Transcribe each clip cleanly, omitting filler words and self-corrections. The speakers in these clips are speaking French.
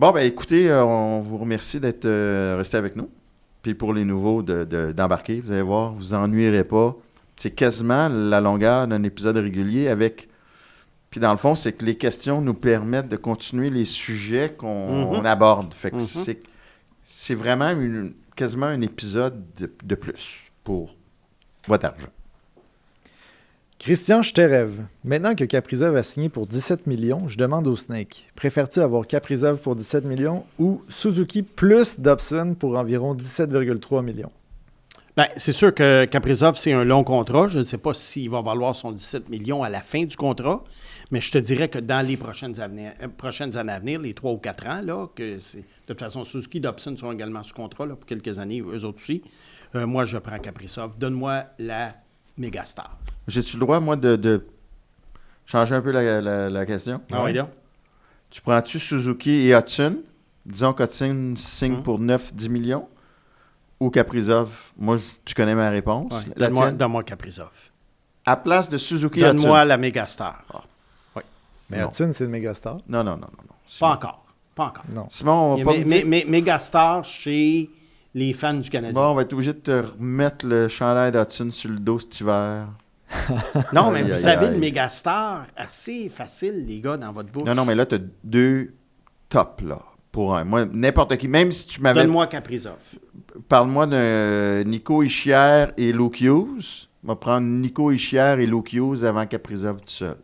Bon, ben écoutez, on vous remercie d'être resté avec nous. Puis pour les nouveaux, d'embarquer. Vous allez voir, vous ennuierez pas. C'est quasiment la longueur d'un épisode régulier avec... Puis dans le fond, c'est que les questions nous permettent de continuer les sujets qu'on aborde. Fait que c'est vraiment quasiment un épisode de plus pour votre argent. Christian Sterev. Maintenant que Kaprizov a signé pour 17 millions, je demande au Snake. Préfères-tu avoir Kaprizov pour 17 millions ou Suzuki plus Dobson pour environ 17,3 millions? Bien, c'est sûr que Kaprizov, c'est un long contrat. Je ne sais pas s'il va valoir son 17 millions à la fin du contrat, mais je te dirais que dans les prochaines années à venir, les 3 ou 4 ans, là, que c'est... De toute façon, Suzuki et Dobson sont également sous contrat là, pour quelques années, eux autres aussi. Moi, je prends Kaprizov. Donne-moi la mégastar. J'ai-tu le droit, moi, de changer un peu la question? Ah oui, là. Tu prends-tu Suzuki et Hudson? Disons qu'Hudson signe pour 9-10 millions. Ou Kaprizov? Moi, tu connais ma réponse. Ouais. Donne-moi Kaprizov. À place de Suzuki et Hudson? Donne-moi la mégastar. Ah. Oui. Mais Hudson, c'est une mégastar. Non. Pas encore. Non. Simon, on va pas me dire... Mais mégastar chez les fans du Canadien. Bon, on va être obligé de te remettre le chandail d'Hudson sur le dos cet hiver. Non, mais vous avez une mégastar assez facile, les gars, dans votre bouche. Non, mais là, tu as 2 tops, là, pour un. Moi, n'importe qui, même si tu m'avais... Donne-moi Kaprizov. Parle-moi de Nico Hischier et Luke Hughes. On va prendre Nico Hischier et Luke Hughes avant Kaprizov tout seul.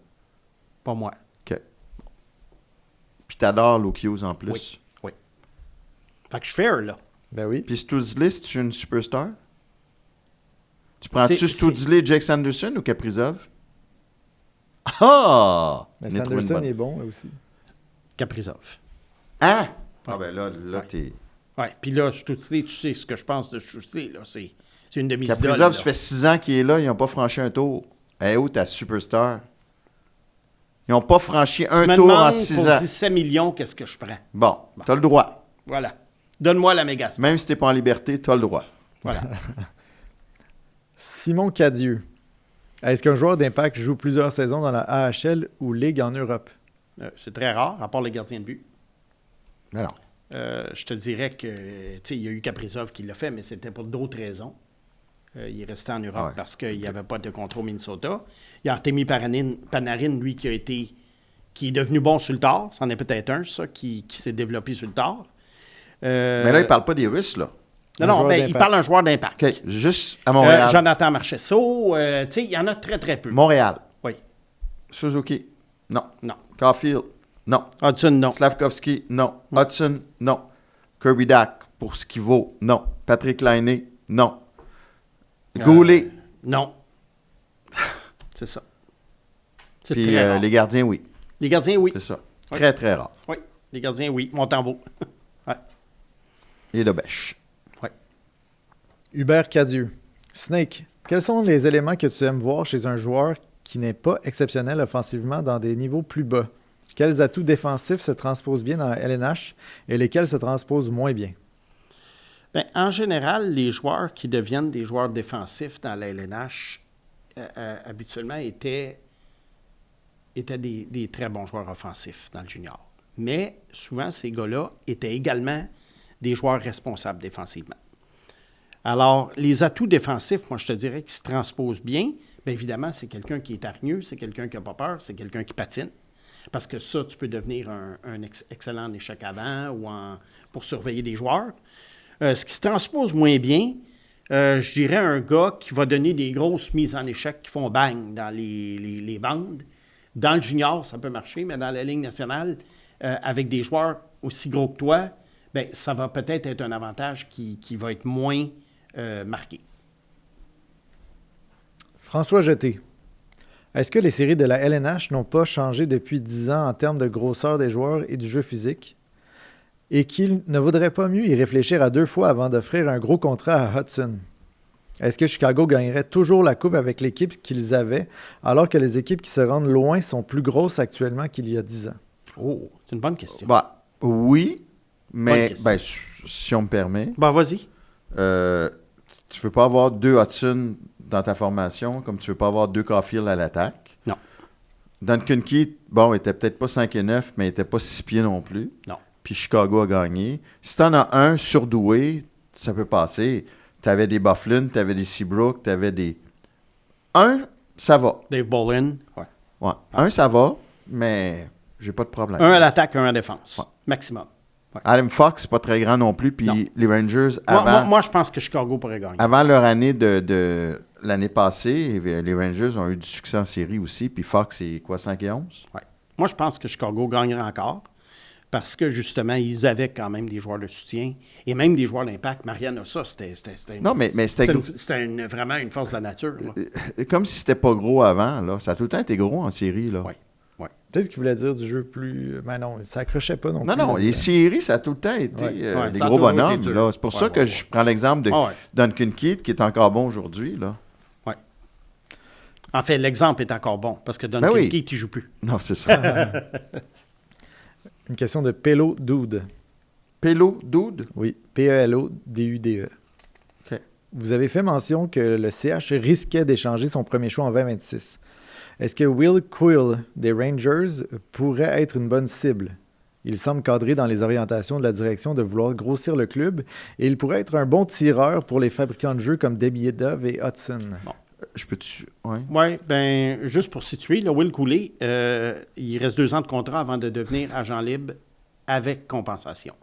Pas moi. OK. Puis t'adores Luke Hughes en plus. Oui. Fait que je suis fair, là. Ben oui. Puis Studsley, c'est une superstar? Tu prends-tu Studsley, Jake Sanderson ou Kaprizov? Ah! Mais Sanderson est bon, là aussi. Kaprizov. Hein? Ah ben là t'es... Oui, puis là, Stutzley, tu sais ce que je pense de Stutzley, là, c'est une de mes idoles. Kaprizov, ça fait 6 ans qu'il est là, ils n'ont pas franchi un tour. Eh où ta superstar? Ils n'ont pas franchi un tour en 6 ans. pour 17 millions, qu'est-ce que je prends? Bon. T'as le droit. Voilà. Donne-moi la mégastar. Même si t'es pas en liberté, t'as le droit. Voilà. Simon Cadieux. Est-ce qu'un joueur d'Impact joue plusieurs saisons dans la AHL ou Ligue en Europe? C'est très rare, à part le gardien de but. Mais non. Je te dirais que, tu sais, il y a eu Kaprizov qui l'a fait, mais c'était pour d'autres raisons. Il est resté en Europe parce qu'il n'y avait pas de contrat au Minnesota. Il y a Artemi Panarin, lui, qui est devenu bon sur le tard. C'en est peut-être un, ça, qui s'est développé sur le tard. Mais là, il ne parle pas des Russes, là. Non, il parle d'un joueur d'Impact. OK, juste à Montréal. Jonathan Marchessault, tu sais, il y en a très, très peu. Montréal. Oui. Suzuki, non. Non. Caulfield, non. Hudson, non. Slavkovski, non. Hudson, non. Kirby Dack, pour ce qu'il vaut, non. Patrick Laine, non. Goulet. Non. C'est ça. C'est Puis très rare. les gardiens, oui. Les gardiens, oui. C'est ça. Oui. Très, très rare. Oui. Les gardiens, oui. Montembeau. Ouais. Et Lebèche. Oui. Hubert Cadieux. Snake, quels sont les éléments que tu aimes voir chez un joueur qui n'est pas exceptionnel offensivement dans des niveaux plus bas? Quels atouts défensifs se transposent bien dans la LNH et lesquels se transposent moins bien? Bien, en général, les joueurs qui deviennent des joueurs défensifs dans la LNH, habituellement, étaient des très bons joueurs offensifs dans le junior. Mais souvent, ces gars-là étaient également des joueurs responsables défensivement. Alors, les atouts défensifs, moi, je te dirais qu'ils se transposent bien. Bien évidemment, c'est quelqu'un qui est hargneux, c'est quelqu'un qui n'a pas peur, c'est quelqu'un qui patine. Parce que ça, tu peux devenir un excellent échec avant ou pour surveiller des joueurs. Ce qui se transpose moins bien, je dirais un gars qui va donner des grosses mises en échec qui font bang dans les bandes. Dans le junior, ça peut marcher, mais dans la Ligue nationale, avec des joueurs aussi gros que toi, bien, ça va peut-être être un avantage qui va être moins marqué. François Jeté. Est-ce que les séries de la LNH n'ont pas changé depuis 10 ans en termes de grosseur des joueurs et du jeu physique? Et qu'il ne vaudrait pas mieux y réfléchir à 2 fois avant d'offrir un gros contrat à Hudson? Est-ce que Chicago gagnerait toujours la Coupe avec l'équipe qu'ils avaient, alors que les équipes qui se rendent loin sont plus grosses actuellement qu'il y a 10 ans? Oh, c'est une bonne question. Bah, oui, mais si on me permet, Vas-y. tu ne veux pas avoir 2 Hudson dans ta formation, comme tu ne veux pas avoir 2 Caulfield à l'attaque. Non. Duncan Keith, bon, il était peut-être pas 5 et 9, mais il n'était pas 6 pieds non plus. Non. puis Chicago a gagné. Si tu en as un surdoué, ça peut passer. Tu avais des Bufflin, tu avais des Seabrook, tu avais des... Un, ça va. Dave Bolin. Ouais. Ouais. Un, ça va, mais j'ai pas de problème. Un à l'attaque, un à la défense. Ouais. Maximum. Ouais. Adam Fox, c'est pas très grand non plus. Puis Non. les Rangers, Moi, je pense que Chicago pourrait gagner. avant leur année de l'année passée, les Rangers ont eu du succès en série aussi. Puis Fox, c'est quoi, 5-11? Ouais. Moi, je pense que Chicago gagnerait encore parce que, justement, ils avaient quand même des joueurs de soutien et même des joueurs d'impact. Marianne a ça. C'était Non, mais c'était vraiment une force de la nature. Là. comme si c'était pas gros avant. Là. Ça a tout le temps été gros en série. Là. Ouais. Ouais. Peut-être ce qu'il voulait dire du jeu plus... Mais non, ça accrochait pas non plus. Non, les séries, ça a tout le temps été Ouais, des ça a gros toujours été bonhommes. dur. Là. C'est pour ça que je prends l'exemple de Duncan Keith, qui est encore bon aujourd'hui. Là. Ouais. En fait, l'exemple est encore bon parce que Duncan Keith, il ne joue plus. Non, c'est ça. Une question de Pelo Dude. Pelo Dude? Oui, P-E-L-O-D-U-D-E. OK. Vous avez fait mention que le CH risquait d'échanger son premier choix en 2026. Est-ce que Will Quill des Rangers pourrait être une bonne cible? Il semble cadré dans les orientations de la direction de vouloir grossir le club et il pourrait être un bon tireur pour les fabricants de jeux comme Dove et Hudson. Bon. Je peux-tu... Ouais. Oui, bien, juste pour situer, là, Will Cooley, il reste 2 ans de contrat avant de devenir agent libre avec compensation.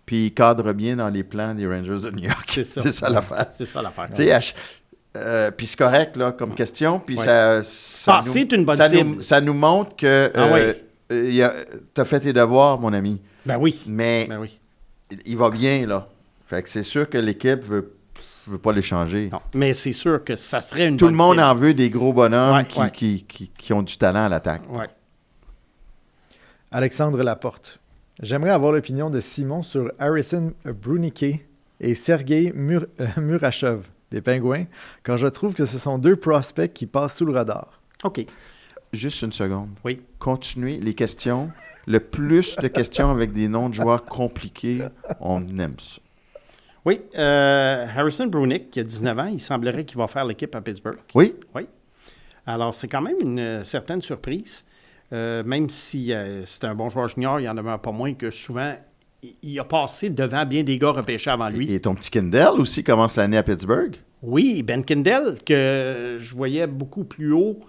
Puis il cadre bien dans les plans des Rangers de New York. C'est ça. C'est ça l'affaire. C'est ça l'affaire. Tu sais, puis c'est correct là, comme question. Puis Ouais. C'est une bonne cible. Ça nous montre que tu as fait tes devoirs, mon ami. Ben oui. Mais Ben oui. il va bien, là. Fait que c'est sûr que l'équipe veut pas l'échanger. Non, mais c'est sûr que ça serait une Tout bonne le monde cible. en veut des gros bonhommes Ouais, qui ont du talent à l'attaque. Ouais. Alexandre Laporte. J'aimerais avoir l'opinion de Simon sur Harrison Bruniquet et Sergei Murashov des Pingouins, car je trouve que ce sont 2 prospects qui passent sous le radar. OK. Juste une seconde. Oui. Continuez les questions. Le plus de questions avec des noms de joueurs compliqués, on aime ça. Oui. Harrison Brunick, qui a 19 ans, il semblerait qu'il va faire l'équipe à Pittsburgh. Oui? Oui. Alors, c'est quand même une certaine surprise. Même si c'est un bon joueur junior, il n'y en demeure pas moins que souvent, il a passé devant bien des gars repêchés avant lui. Et ton petit Kendall aussi commence l'année à Pittsburgh. Oui, Ben Kendall, que je voyais beaucoup plus haut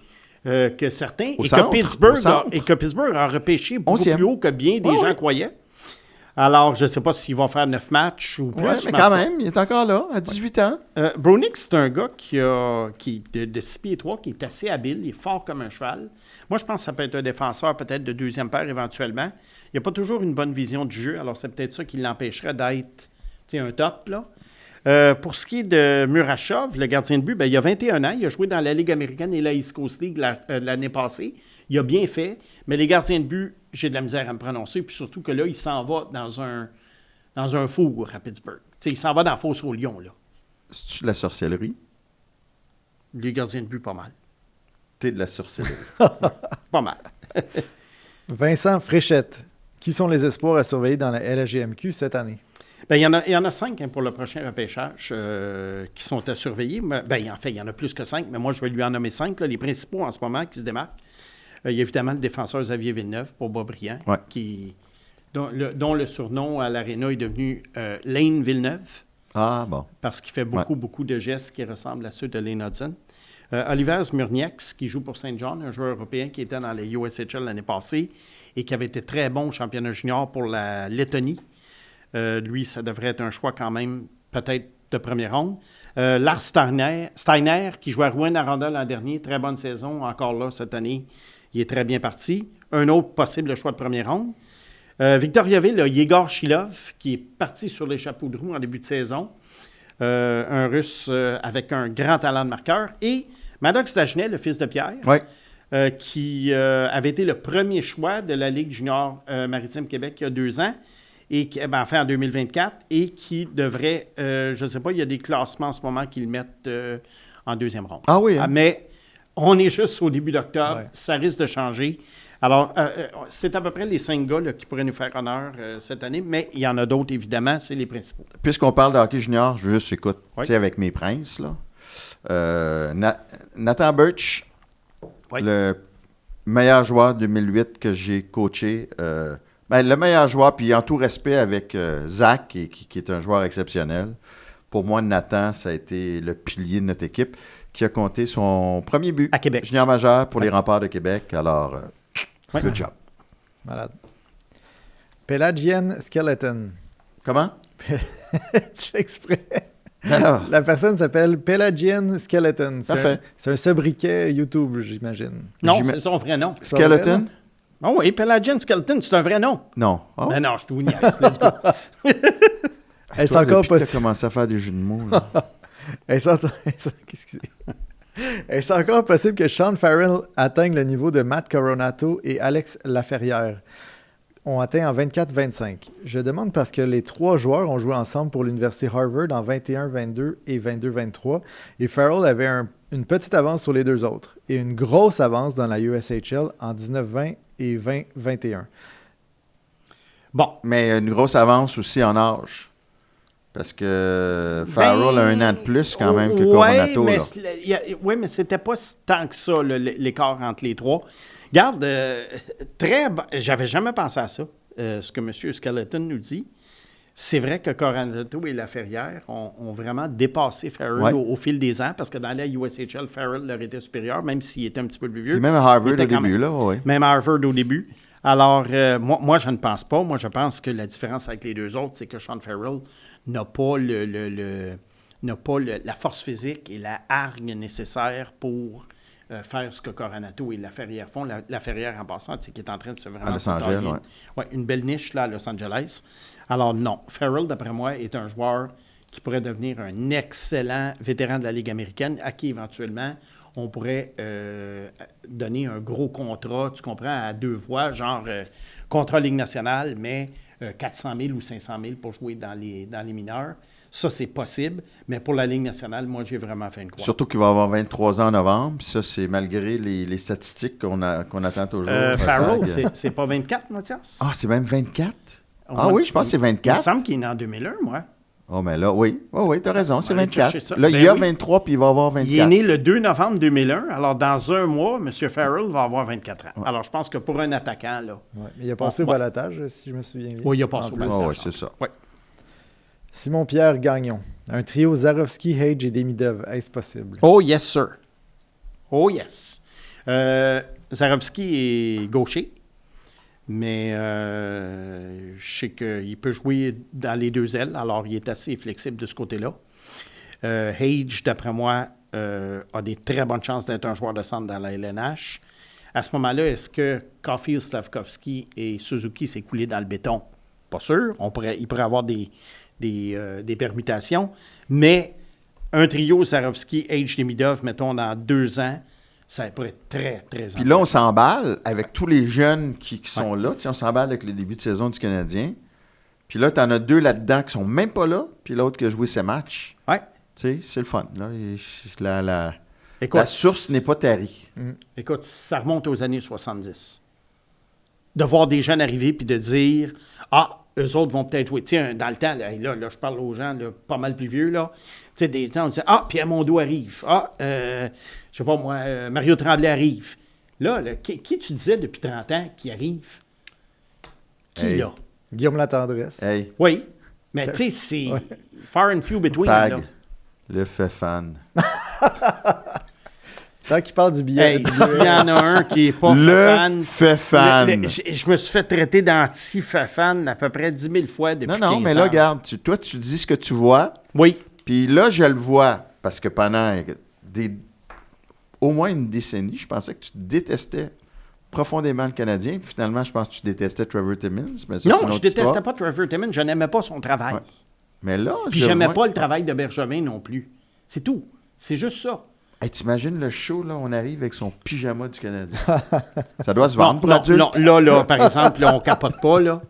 que certains, Au et centre, que Pittsburgh a repêché beaucoup 11e. plus haut que bien des gens croyaient. Alors, je ne sais pas s'il va faire 9 matchs ou plus. Oui, mais quand même, il est encore là, à 18 ans. Brunick, c'est un gars qui de 6 pieds 3, qui est assez habile, il est fort comme un cheval. Moi, je pense que ça peut être un défenseur peut-être de 2e paire éventuellement. Il n'a pas toujours une bonne vision du jeu, alors c'est peut-être ça qui l'empêcherait d'être un top, là. Pour ce qui est de Murashov, le gardien de but, il a 21 ans. Il a joué dans la Ligue américaine et la East Coast League l'année passée. Il a bien fait, mais les gardiens de but, j'ai de la misère à me prononcer. Puis surtout que là, il s'en va dans un four à Pittsburgh. Il s'en va dans la fosse au lion, là. C'est-tu de la sorcellerie? Les gardiens de but, pas mal. T'es de la sorcellerie. Pas mal. Vincent Fréchette. Qui sont les espoirs à surveiller dans la LHGMQ cette année? Bien, il y en a 5 pour le prochain repêchage qui sont à surveiller. En fait, il y en a plus que 5, mais moi, je vais lui en nommer 5. Là, les principaux en ce moment qui se démarquent. Il y a évidemment le défenseur Xavier Villeneuve pour Boisbriand, dont le surnom à l'Arena est devenu Lane Villeneuve. Ah, bon. Parce qu'il fait beaucoup de gestes qui ressemblent à ceux de Lane Hudson. Oliver Smyrniaks, qui joue pour Saint John, un joueur européen qui était dans les USHL l'année passée et qui avait été très bon au championnat junior pour la Lettonie. Lui, ça devrait être un choix quand même, peut-être de première ronde. Lars Steiner, qui jouait à Rouen-Aranda l'an dernier, très bonne saison, encore là cette année, il est très bien parti. Un autre possible choix de première ronde. Victoriaville, Yegor Shilov, qui est parti sur les chapeaux de roue en début de saison. Un Russe avec un grand talent de marqueur. Et Maddox Dagenet, le fils de Pierre, qui avait été le premier choix de la Ligue junior maritime Québec il y a 2 ans, et qui, en 2024, et qui devrait, je ne sais pas, il y a des classements en ce moment qui le mettent en 2e ronde. Ah oui, hein? Mais on est juste au début d'octobre, ça risque de changer. Alors, c'est à peu près les 5 gars là, qui pourraient nous faire honneur cette année, mais il y en a d'autres, évidemment, c'est les principaux. Puisqu'on parle de hockey junior, je veux juste écoute, tu sais, avec mes princes, là. Nathan Birch, le meilleur joueur 2008 que j'ai coaché Ben, le meilleur joueur, puis en tout respect avec Zach, qui est un joueur exceptionnel. Pour moi, Nathan, ça a été le pilier de notre équipe, qui a compté son premier but À Québec. junior majeur pour les Remparts de Québec. Alors, good job. Malade. Pelagian Skeleton. Comment? Tu fais exprès. Alors, La personne s'appelle Pelagian Skeleton. Parfait. C'est un sobriquet YouTube, j'imagine. Non, J'ima- c'est son vrai nom. Skeleton? Ah oui, Pelagian Skeleton, c'est un vrai nom. Non. Ah, Ben non, je te vous niaise. Let's go. Est-ce toi, encore depuis que t'as possible? commencé à faire des jeux de mots, là. Qu'est-ce que c'est? Est-ce encore possible que Sean Farrell atteigne le niveau de Matt Coronato et Alex Laferrière ont atteint en 24-25? Je demande parce que les 3 joueurs ont joué ensemble pour l'Université Harvard en 21-22 et 22-23 et Farrell avait une petite avance sur les 2 autres et une grosse avance dans la USHL en 19-20 et 20-21. Bon. Mais une grosse avance aussi en âge. Parce que Farrell a un an de plus quand même que Coronato. Mais Là. oui, mais c'était pas si tant que ça, l'écart entre les 3. Regarde, j'avais jamais pensé à ça, ce que M. Skeleton nous dit. C'est vrai que Coronato et Laferrière ont vraiment dépassé Farrell au fil des ans, parce que dans la USHL, Farrell leur était supérieur, même s'il était un petit peu plus vieux. Puis même à Harvard Il était au quand début, même- là, oui. Même à Harvard au début. Alors, moi, je ne pense pas. Moi, je pense que la différence avec les 2 autres, c'est que Sean Farrell n'a pas la force physique et la hargne nécessaire pour faire ce que Coronato et Laferrière font. Laferrière, en passant, c'est qui est en train de se vraiment... À Los Angeles, tailler. ouais. Ouais, une belle niche là, à Los Angeles. Alors non, Farrell, d'après moi, est un joueur qui pourrait devenir un excellent vétéran de la Ligue américaine, à qui éventuellement on pourrait donner un gros contrat, tu comprends, à 2 voix, genre contrat Ligue nationale, mais 400 000 ou 500 000 pour jouer dans les mineurs. Ça, c'est possible, mais pour la Ligue nationale, moi, j'ai vraiment fait une croix. Surtout qu'il va avoir 23 ans en novembre. Puis ça, c'est malgré les statistiques qu'on attend toujours. Farrell, c'est pas 24, Mathias? Ah, c'est même 24? On Ah va- oui, je pense que c'est Il me 24. semble qu'il est né en 2001, moi. Oh, mais là, oui. Oh, oui, t'as raison, c'est On va aller 24. chercher ça. Là, Ben il y a oui. 23, puis il va avoir 24. Il est né le 2 novembre 2001. Alors, dans un mois, M. Farrell va avoir 24 ans. Alors, je pense que pour un attaquant, là... Ouais, mais il a passé au Ouais. balotage, si je me souviens bien. Oui, il a passé En au plus. balotage. Ah oui, c'est ça. Oui. Simon-Pierre Gagnon. Un trio Zarovski, Hage et Demidov. Est-ce possible? Oh, yes, sir. Oh, yes. Zarovski est gaucher, mais je sais qu'il peut jouer dans les 2 ailes, alors il est assez flexible de ce côté-là. Hage, d'après moi, a des très bonnes chances d'être un joueur de centre dans la LNH. À ce moment-là, est-ce que Caulfield, Slavkovski et Suzuki s'est coulé dans le béton? Pas sûr. Il pourrait avoir des permutations, mais un trio Zarovski, Hage, Demidov, mettons, dans 2 ans, ça pourrait être très, très Puis là, on s'emballe avec tous les jeunes qui sont là. Tu sais, on s'emballe avec le début de saison du Canadien. Puis là, tu en as 2 là-dedans qui sont même pas là, puis l'autre qui a joué ses matchs. Ouais. Tu sais, c'est le fun. Là. La Écoute, source n'est pas tarie. écoute, ça remonte aux années 70. De voir des jeunes arriver puis de dire « Ah, eux autres vont peut-être jouer. » Tu sais, dans le temps, là, je parle aux gens là, pas mal plus vieux, là. Tu sais, des gens, on disait « Ah, Pierre Mondeau arrive. Ah, je sais pas moi, Mario Tremblay arrive. » Là, qui tu disais depuis 30 ans qui arrive? Qui, Hey. là? Guillaume Latendresse. Hey, Oui. Mais tu sais, c'est far and few between, là. Pag, le fait fan. Tant qu'il parle du billet. Hey, s'il y en a un qui n'est pas Le fan... fait fan. Je me suis fait traiter d'anti-fan à peu près 10 000 fois depuis 15 ans. Non, mais là, regarde, toi, tu dis ce que tu vois. Oui. Puis là, je le vois, parce que pendant au moins une décennie, je pensais que tu détestais profondément le Canadien. Puis finalement, je pense que tu détestais Trevor Timmins. Mais ça, c'est Non, une je autre détestais histoire. pas Trevor Timmins. Je n'aimais pas son travail. Ouais. Mais là, Puis je j'aimais vois- pas le travail de Bergevin non plus. C'est tout. C'est juste ça. Hey, t'imagines le show, là, on arrive avec son pyjama du Canadien. Ça doit se vendre pour adultes. Non, là, par exemple, là, on capote pas, là.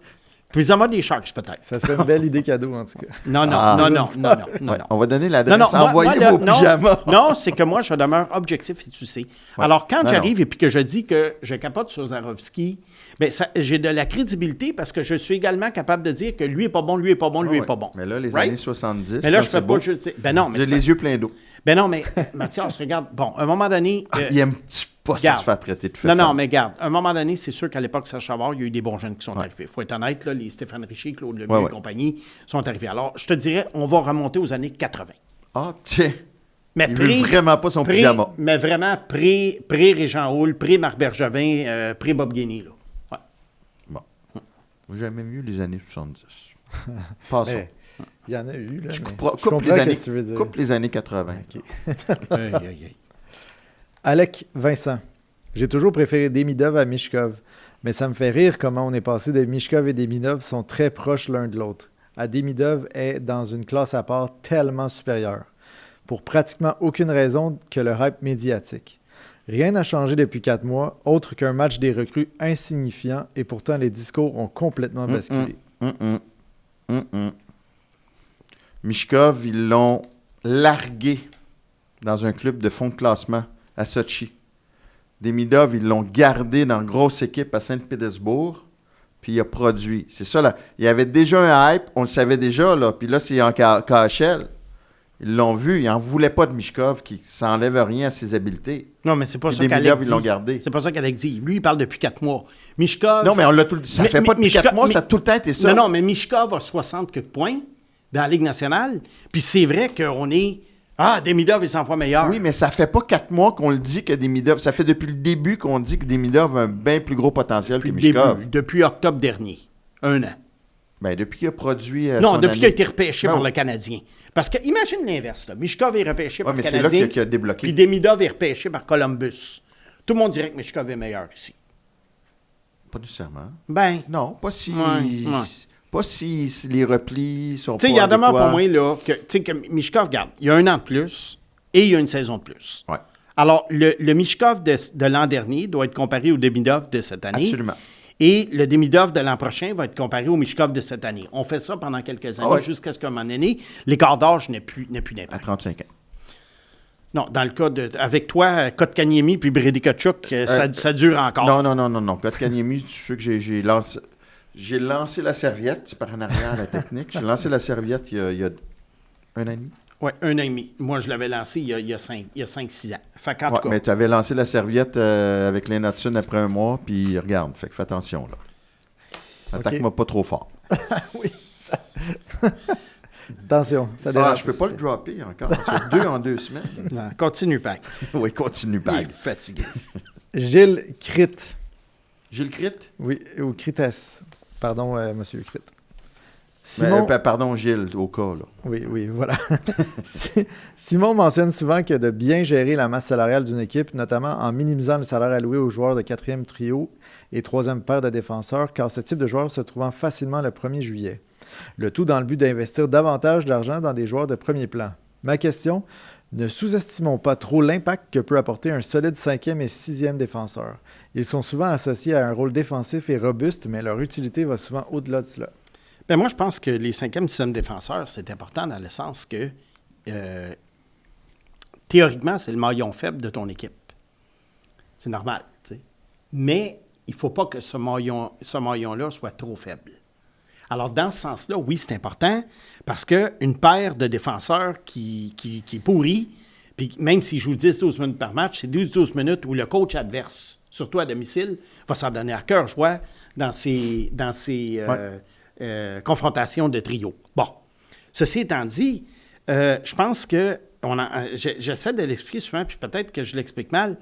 Puis ils en ont des Sharks, peut-être. Ça serait une belle idée cadeau, en tout cas. Non. Ouais, on va donner l'adresse. moi, Envoyez là, vos pyjamas. Non, c'est que moi, je demeure objectif et tu sais. Alors, quand Non, j'arrive et puis que je dis que je capote sur Zarovski, bien, j'ai de la crédibilité parce que je suis également capable de dire que lui est pas bon, lui est pas bon, lui est pas bon. Mais là, les Right? années 70, Mais là, je c'est fais beau. pas juste... Ben non, mais J'ai c'est les yeux pleins d'eau. ben non, mais Mathias, regarde, bon, à un moment donné... Il y a un petit pas si Garde. tu fais traiter de Non, fefan. mais regarde, à un moment donné, c'est sûr qu'à l'époque, Serge Savard, il y a eu des bons jeunes qui sont Ouais. arrivés. Il faut être honnête, là, les Stéphane Richer, Claude Lemieux Ouais, et compagnie sont arrivés. Alors, je te dirais, on va remonter aux années 80. Ah, tiens. Mais Il veut vraiment pas son pyjama. Mais vraiment, pré-Régent Hall, pré-Marc Bergevin, pré-Bob Guény, là. Ouais. Bon. Moi, j'aimais mieux les années 70. Passons. Mais il y en a eu, là. Tu mais couperas- je comprends ce que tu veux dire. coupe les années 80. Ok. Aïe, aïe, aïe. Alec Vincent. J'ai toujours préféré Demidov à Mishkov, mais ça me fait rire comment on est passé de Mishkov et Demidov sont très proches l'un de l'autre. À Demidov est dans une classe à part tellement supérieure, pour pratiquement aucune raison que le hype médiatique. Rien n'a changé depuis 4 mois, autre qu'un match des recrues insignifiant, et pourtant les discours ont complètement basculé. Mishkov, ils l'ont largué dans un club de fond de classement à Sochi. Demidov, ils l'ont gardé dans une grosse équipe à Saint-Pétersbourg, puis il a produit. C'est ça, là. Il y avait déjà un hype, on le savait déjà, là. Puis là, c'est en KHL. Ils l'ont vu, ils n'en voulaient pas de Mishkov, qui s'enlève rien à ses habiletés. Non, mais c'est pas Puis ça qu'Alec Demidov, dit. ils l'ont gardé. C'est pas ça qu'Alec dit. Lui, il parle depuis 4 mois. Mishkov... Non, mais on l'a tout le Ça Mais- fait pas depuis Mishkov- 4 mois, mais- ça a tout le temps été ça. Non, non, mais Mishkov a 60 quelques points dans la Ligue nationale. Puis c'est vrai qu'on est... Ah, Demidov est 100 fois meilleur. Oui, mais ça fait pas 4 mois qu'on le dit que Demidov... Ça fait depuis le début qu'on dit que Demidov a un bien plus gros potentiel depuis que le Mishkov. début, depuis octobre dernier. 1 an. Ben, depuis qu'il a produit Non, son depuis année. qu'il a été repêché Ben par oui. le Canadien. Parce que, imagine l'inverse. Là. Mishkov est repêché Ouais, par mais le c'est là Canadien. qu'il a débloqué. Puis Demidov est repêché par Columbus. Tout le monde dirait que Mishkov est meilleur ici. Pas nécessairement. Ben, Non, pas si... Ouais. Pas si les replis sont tu sais, pas il y a demeure adéquats. pour moi, là, que, tu sais, que Mishkov, regarde, il y a 1 an de plus et il y a une saison de plus. Ouais, Alors, le Mishkov de l'an dernier doit être comparé au Demidov de cette année. absolument. Et le Demidov de l'an prochain va être comparé au Mishkov de cette année. On fait ça pendant quelques années, Ah ouais. jusqu'à ce qu'à un moment donné, l'écart d'âge n'ait plus À d'impact. 35 ans. Non, dans le cas avec toi, Kotkaniemi puis Brady Tkachuk, ça dure encore. Non. Kotkaniemi, tu sais que j'ai lancé la serviette, c'est par en arrière la technique. J'ai lancé la serviette il y a 1 an et demi. Oui, 1 an et demi. Moi, je l'avais lancé il y a 5-6 ans. Fait qu'en Ouais, tout cas, mais tu avais lancé la serviette avec Lane Hudson après 1 mois, puis regarde, fait que fais attention, là. Attaque-moi pas trop fort. Oui, ça... Attention, ça dérape. Je peux pas le dropper encore. Ça fait 2 en 2 semaines. non, continue, Pac. Oui, continue, Il est Bag. fatigué. Gilles Crit. Gilles Crit? Oui, ou Crites. Pardon, monsieur Crit. Mais, Simon... pardon, Gilles, au cas, là. Oui, voilà. Simon mentionne souvent que de bien gérer la masse salariale d'une équipe, notamment en minimisant le salaire alloué aux joueurs de 4e trio et 3e paire de défenseurs, car ce type de joueur se trouvant facilement le 1er juillet. Le tout dans le but d'investir davantage d'argent dans des joueurs de premier plan. Ma question, ne sous-estimons pas trop l'impact que peut apporter un solide 5e et 6e défenseur. Ils sont souvent associés à un rôle défensif et robuste, mais leur utilité va souvent au-delà de cela. Ben moi, je pense que les 5e, 6e défenseurs, c'est important dans le sens que, théoriquement, c'est le maillon faible de ton équipe. C'est normal, tu sais. Mais il ne faut pas que ce maillon-là soit trop faible. Alors, dans ce sens-là, oui, c'est important parce qu'une paire de défenseurs qui est pourrie, puis même s'il joue 10-12 minutes par match, c'est 12 minutes où le coach adverse, surtout à domicile, va s'en donner à cœur joie dans ses confrontations de trio. Bon. Ceci étant dit, je pense que j'essaie de l'expliquer souvent, puis peut-être que je l'explique mal,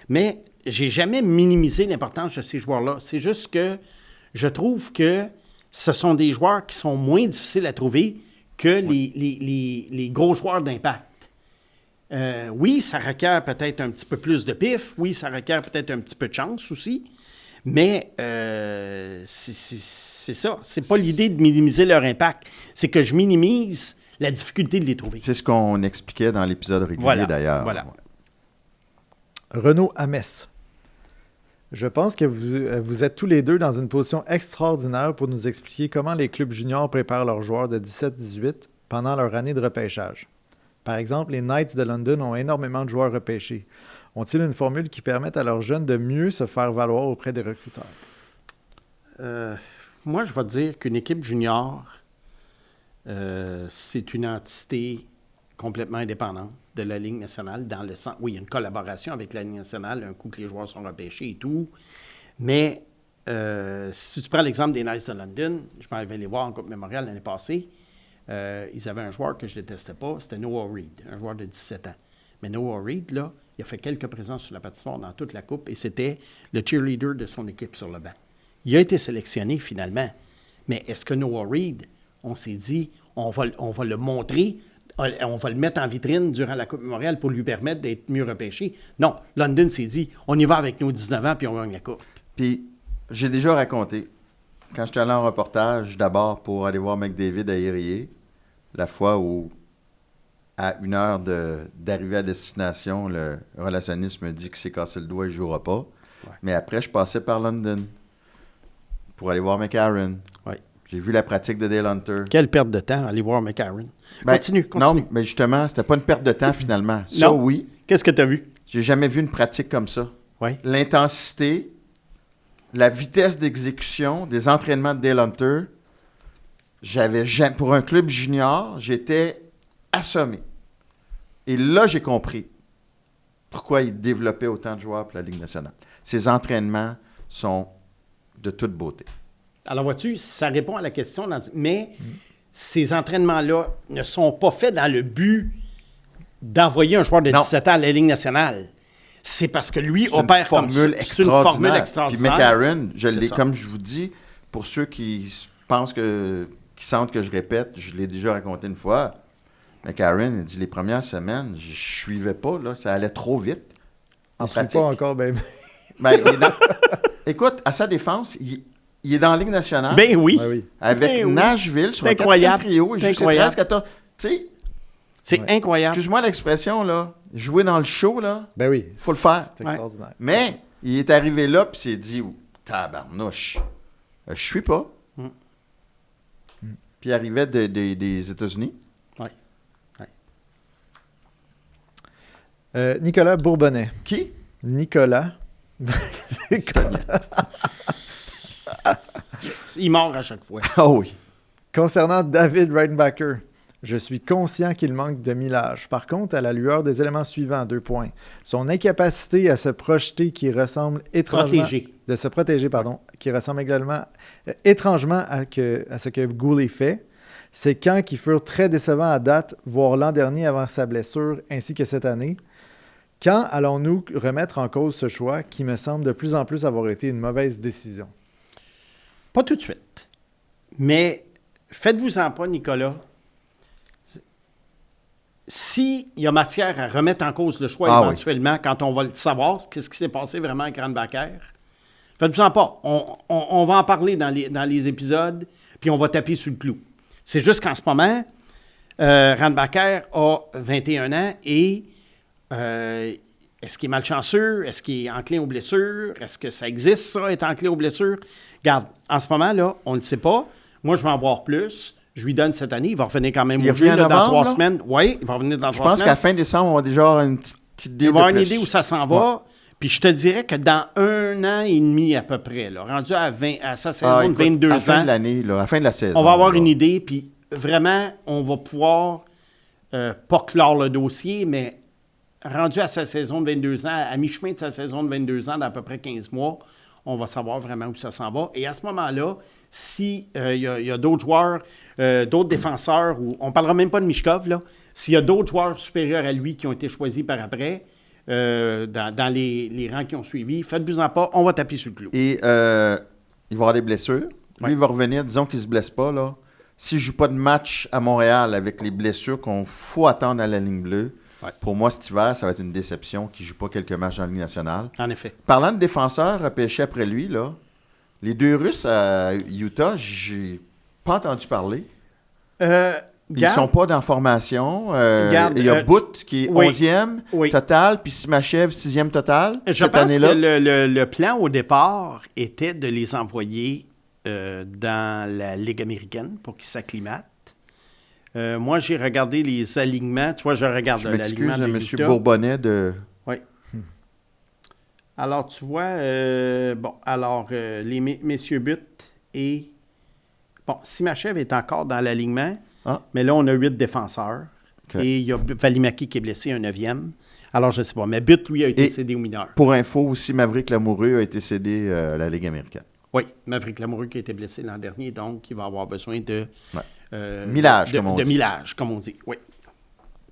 mais j'ai jamais minimisé l'importance de ces joueurs-là. C'est juste que je trouve que ce sont des joueurs qui sont moins difficiles à trouver que les gros joueurs d'impact. Oui, ça requiert peut-être un petit peu plus de pif. Oui, ça requiert peut-être un petit peu de chance aussi. Mais c'est ça. C'est pas l'idée de minimiser leur impact. C'est que je minimise la difficulté de les trouver. C'est ce qu'on expliquait dans l'épisode régulier, d'ailleurs. Voilà. Renaud Hamès. Je pense que vous êtes tous les deux dans une position extraordinaire pour nous expliquer comment les clubs juniors préparent leurs joueurs de 17-18 pendant leur année de repêchage. Par exemple, les Knights de London ont énormément de joueurs repêchés. Ont-ils une formule qui permette à leurs jeunes de mieux se faire valoir auprès des recruteurs? Moi, je vais te dire qu'une équipe junior, c'est une entité complètement indépendante. de la Ligue nationale dans le sens... Oui, il y a une collaboration avec la Ligue nationale, un coup que les joueurs sont repêchés et tout. Mais si tu prends l'exemple des Knights de London, je m'en vais les voir en Coupe Mémoriale l'année passée, ils avaient un joueur que je ne détestais pas, c'était Noah Reid, un joueur de 17 ans. Mais Noah Reid, là, il a fait quelques présences sur la patinoire dans toute la Coupe et c'était le cheerleader de son équipe sur le banc. Il a été sélectionné finalement. Mais est-ce que Noah Reid, on s'est dit, on va le montrer, on va le mettre en vitrine durant la Coupe Mémoriale pour lui permettre d'être mieux repêché? Non, London s'est dit, on y va avec nos 19 ans puis on gagne la Coupe. Puis, j'ai déjà raconté, quand j'étais allé en reportage, d'abord pour aller voir McDavid à Érié, la fois où, à 1 heure d'arrivée à destination, le relationniste me dit qu'il s'est cassé le doigt et il ne jouera pas. Ouais. Mais après, je passais par London pour aller voir McCarron. Ouais. J'ai vu la pratique de Dale Hunter. Quelle perte de temps, aller voir McCarron. Ben, Continue. Non, mais justement, c'était pas une perte de temps finalement. Ça, Non. oui. Qu'est-ce que tu as vu? J'ai jamais vu une pratique comme ça. Oui. L'intensité, la vitesse d'exécution des entraînements de Dale Hunter, pour un club junior, j'étais assommé. Et là, j'ai compris pourquoi il développait autant de joueurs pour la Ligue nationale. Ces entraînements sont de toute beauté. Alors, vois-tu, ça répond à la question, mais ces entraînements-là ne sont pas faits dans le but d'envoyer un joueur de 17 ans à la Ligue nationale. C'est parce que lui C'est opère comme ça. C'est une formule extraordinaire. Puis McCarron, je l'ai, ça. comme je vous dis, pour ceux qui sentent que je répète, je l'ai déjà raconté une fois. McCarron, il dit les premières semaines, je ne suivais pas, là, ça allait trop vite. En Je suis pratique. pas encore bien. Ben, écoute, à sa défense, il est dans la Ligue nationale. Ben oui. Ouais, oui. Avec Ben oui. Nashville sur C'est un incroyable. quatrième trio. Il C'est joue ses incroyable. 13, 14. Tu sais, C'est incroyable. excuse-moi l'expression, là. Jouer dans le show, là, Ben oui. faut le faire. C'est extraordinaire. Mais il est arrivé là puis s'est dit tabarnouche, je suis pas. Mm. Puis il arrivait des États-Unis. Oui. Nicolas Bourbonnais. Qui? Nicolas. Il mord à chaque fois. Ah oui. Concernant David Reinbacher, je suis conscient qu'il manque de millage. Par contre, à la lueur des éléments suivants, 2 points. Son incapacité à se projeter qui ressemble étrangement... Protégé. De se protéger, pardon, qui ressemble également étrangement à ce que Goulet fait. C'est quand qui furent très décevants à date, voire l'an dernier avant sa blessure, ainsi que cette année. Quand allons-nous remettre en cause ce choix qui me semble de plus en plus avoir été une mauvaise décision? Pas tout de suite. Mais faites-vous-en pas, Nicolas. S'il y a matière à remettre en cause le choix éventuellement, quand on va le savoir, qu'est-ce qui s'est passé vraiment avec Reinbacher, faites-vous-en pas. On va en parler dans les épisodes, puis on va taper sur le clou. C'est juste qu'en ce moment, Reinbacher a 21 ans et est-ce qu'il est malchanceux? Est-ce qu'il est enclin aux blessures? Est-ce que ça existe, ça, être enclin aux blessures? Regarde, en ce moment, là, on ne le sait pas. Moi, je vais en voir plus. Je lui donne cette année. Il va revenir quand même au jeu là, dans 3 semaines. Oui, il va revenir dans 3 semaines. Je pense qu'à fin décembre, on va déjà avoir une petite idée. Il va avoir une plus. idée où ça s'en va. Ouais. Puis je te dirais que dans 1 an et demi à peu près, là, rendu à sa saison de 22 ans, à la fin de l'année, là, à la fin de la saison, on va avoir là. une idée. Puis vraiment, on va pouvoir pas clore le dossier, mais rendu à sa saison de 22 ans, à mi-chemin de sa saison de 22 ans, d'à peu près 15 mois, on va savoir vraiment où ça s'en va. Et à ce moment-là, s'il y a d'autres joueurs, d'autres défenseurs, ou on ne parlera même pas de Michkov, là, s'il y a d'autres joueurs supérieurs à lui qui ont été choisis par après, dans les rangs qui ont suivi, faites-vous-en pas, on va taper sur le clou. Et il va avoir des blessures. Ouais. Lui, il va revenir, disons qu'il ne se blesse pas, là. S'il ne joue pas de match à Montréal avec les blessures qu'on faut attendre à la ligne bleue, ouais. Pour moi, cet hiver, ça va être une déception qu'il ne joue pas quelques matchs dans la Ligue nationale. En effet. Parlant de défenseurs repêchés après lui, là, les 2 Russes à Utah, j'ai pas entendu parler. Ils ne sont pas dans formation. Il y a Bout qui est 11e total, puis Simachev 6e total Je pense que le plan au départ était de les envoyer dans la Ligue américaine pour qu'ils s'acclimatent. Moi, j'ai regardé les alignements. Tu vois, je regarde l'alignement de M. Bourbonnais de... Oui. Alors, tu vois, les messieurs Butt et... Bon, Simachev est encore dans l'alignement, mais là, on a 8 défenseurs. OK. Et il y a Valimaki qui est blessé, un 9e. Alors, je ne sais pas. Mais Butt, lui, a été Et- cédé aux mineurs. Pour info aussi, Maverick Lamoureux a été cédé à la Ligue américaine. Oui, Maverick Lamoureux qui a été blessé l'an dernier, donc il va avoir besoin de... Ouais. Millage, comme on dit. De millage, comme on dit, oui.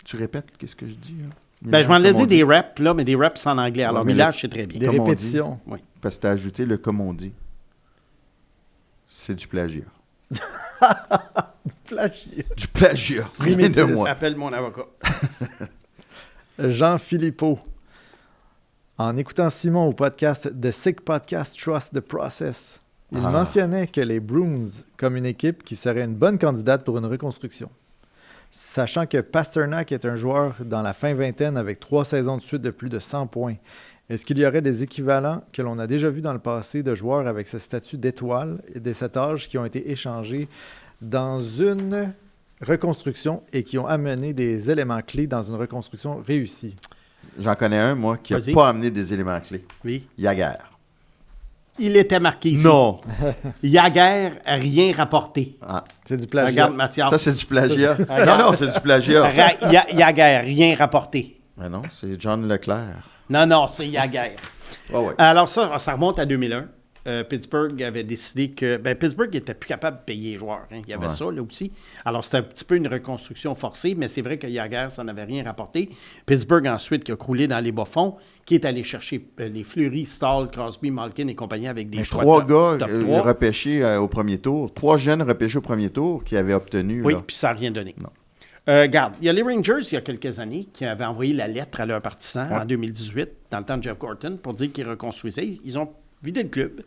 Tu répètes qu'est-ce que je dis? Hein? Ben, je m'en ai dit des reps, là, mais des reps en anglais. Alors, Ouais, mais millage, c'est très bien. Des Comme on répétitions. Oui. Parce que tu as ajouté le comme on dit. C'est du plagiat. Plagiat. Du plagiat. Rien de Primitif. moi. Appelle mon avocat. Jean Philippot. En écoutant Simon au podcast The Sick Podcast Trust the Process, il mentionnait que les Bruins comme une équipe qui serait une bonne candidate pour une reconstruction. Sachant que Pasternak est un joueur dans la fin vingtaine avec 3 saisons de suite de plus de 100 points, est-ce qu'il y aurait des équivalents que l'on a déjà vus dans le passé de joueurs avec ce statut d'étoile et de cet âge qui ont été échangés dans une reconstruction et qui ont amené des éléments clés dans une reconstruction réussie? J'en connais un, moi, qui n'a Vas-y. pas amené des éléments clés. Oui. Yaguer. Il était marqué ici. Non. Yaguer n'a rien rapporté. Ah, C'est du plagiat. Regarde, Mathias. ça, c'est du plagiat. Regarde. Non, c'est du plagiat. Yaguer, rien rapporté. Mais non, c'est John Leclerc. Non, c'est Yaguer. Ouais. Alors ça remonte à 2001. Pittsburgh avait décidé que... Pittsburgh n'était plus capable de payer les joueurs. Hein. Il y avait ça, là aussi. Alors, c'était un petit peu une reconstruction forcée, mais c'est vrai que Yaguer, ça n'avait rien rapporté. Pittsburgh, ensuite, qui a croulé dans les bas-fonds, qui est allé chercher les Fleury, Stahl, Crosby, Malkin et compagnie avec des Mais choix 3 top gars 3. repêchés au premier tour. 3 jeunes repêchés au premier tour qui avaient obtenu. Oui, là. puis ça n'a rien donné. Non. Regarde, il y a les Rangers, il y a quelques années, qui avaient envoyé la lettre à leurs partisans en 2018, dans le temps de Jeff Gorton, pour dire qu'ils reconstruisaient. Ils ont vidé le club.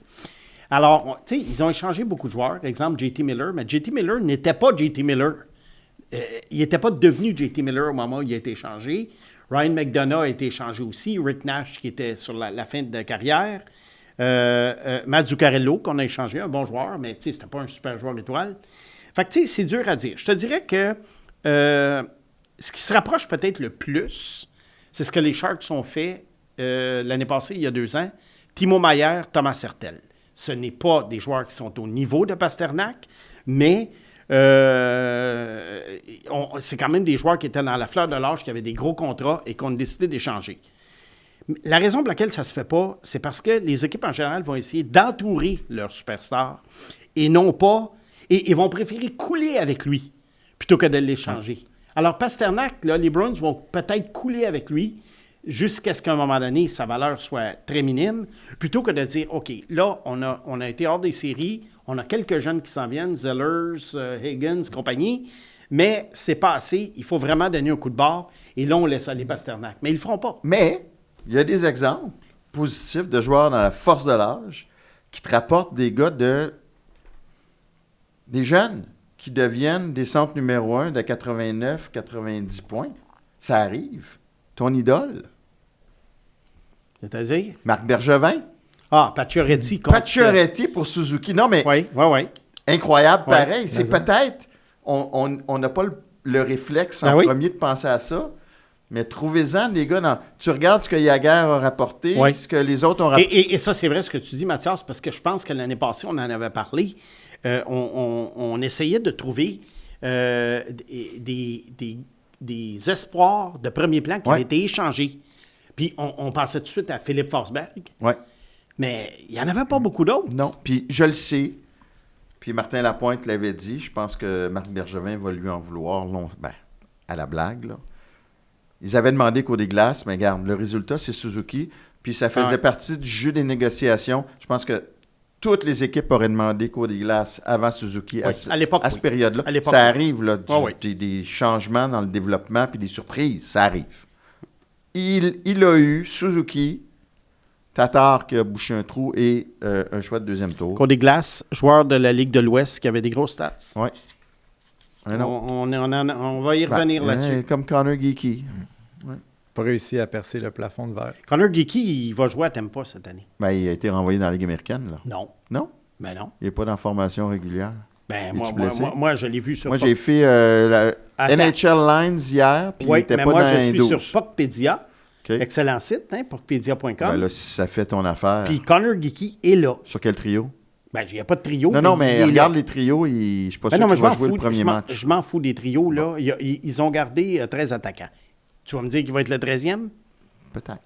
Alors, tu sais, ils ont échangé beaucoup de joueurs. Exemple, JT Miller. Mais JT Miller n'était pas JT Miller. Il n'était pas devenu JT Miller au moment où il a été échangé. Ryan McDonough a été échangé aussi. Rick Nash, qui était sur la fin de carrière. Matt Zuccarello, qu'on a échangé, un bon joueur, mais tu sais, c'était pas un super joueur étoile. Fait que, tu sais, c'est dur à dire. Je te dirais que ce qui se rapproche peut-être le plus, c'est ce que les Sharks ont fait l'année passée, il y a 2 ans. Timo Meier, Thomas Hertel. Ce n'est pas des joueurs qui sont au niveau de Pasternak, mais c'est quand même des joueurs qui étaient dans la fleur de l'âge, qui avaient des gros contrats et qu'on a décidé d'échanger. La raison pour laquelle ça ne se fait pas, c'est parce que les équipes en général vont essayer d'entourer leur superstar et non pas... Et ils vont préférer couler avec lui plutôt que de l'échanger. Alors, Pasternak, là, les Bruins vont peut-être couler avec lui jusqu'à ce qu'à un moment donné, sa valeur soit très minime, plutôt que de dire, OK, là, on a été hors des séries, on a quelques jeunes qui s'en viennent, Zellers, Higgins, compagnie, mais c'est pas assez, il faut vraiment donner un coup de barre, et là, on laisse aller Pasternak. Mais ils le feront pas. Mais il y a des exemples positifs de joueurs dans la force de l'âge qui te rapportent des gars des jeunes qui deviennent des centres numéro 1 de 89, 90 points. Ça arrive. Ton idole, C'est-à-dire? Marc Bergevin. Ah, Pacioretty contre... Pacioretty pour Suzuki. Non, mais Oui. incroyable Ouais, pareil. C'est mais peut-être... On n'a pas le réflexe en Ah oui. premier de penser à ça, mais trouvez-en, les gars. Tu regardes ce que Yaguer a rapporté, Oui. ce que les autres ont rapporté. Et ça, c'est vrai ce que tu dis, Mathias, parce que je pense que l'année passée, on en avait parlé. On essayait de trouver des espoirs de premier plan qui Ouais. avaient été échangés. Puis on pensait tout de suite à Philippe Forsberg, Ouais. mais il n'y en avait pas beaucoup d'autres. Non, puis je le sais. Puis Martin Lapointe l'avait dit. Je pense que Marc Bergevin va lui en vouloir à la blague. Là. Ils avaient demandé qu'au des glaces, mais regarde, le résultat, c'est Suzuki. Puis ça faisait Ouais. partie du jeu des négociations. Je pense que toutes les équipes auraient demandé qu'au des glaces avant Suzuki Oui, à l'époque, à cette oui. période-là. À l'époque, Ça oui. arrive, là, Oui. des changements dans le développement puis des surprises. Ça arrive. Il a eu Suzuki, Tatar qui a bouché un trou et un choix de deuxième tour. Côte des Glaces, joueur de la Ligue de l'Ouest qui avait des grosses stats. Oui. Un autre. On va y revenir là-dessus. Comme Connor Geeky. Pas réussi à percer le plafond de verre. Connor Geeky, il va jouer à Tampa cette année. Il a été renvoyé dans la Ligue américaine. Là. Non. Non? Ben non. Il n'est pas dans formation régulière. Ben, Es-tu blessé? moi, je l'ai vu sur... Moi, j'ai fait la Attends. NHL Lines hier, puis il Oui, n'était mais pas moi, dans je les suis 12. sur Puckpedia. OK. Excellent site, hein, puckpedia.com. Ben là, si ça fait ton affaire. Puis Connor Geeky est là. Sur quel trio? Ben, il n'y a pas de trio. Non, mais il est regarde là. les trios, je ne suis pas Ben sûr non, mais qu'il va jouer le premier match. Je m'en fous des trios, là. Ils ont gardé 13 attaquants. Tu vas me dire qu'il va être le 13e? Peut-être.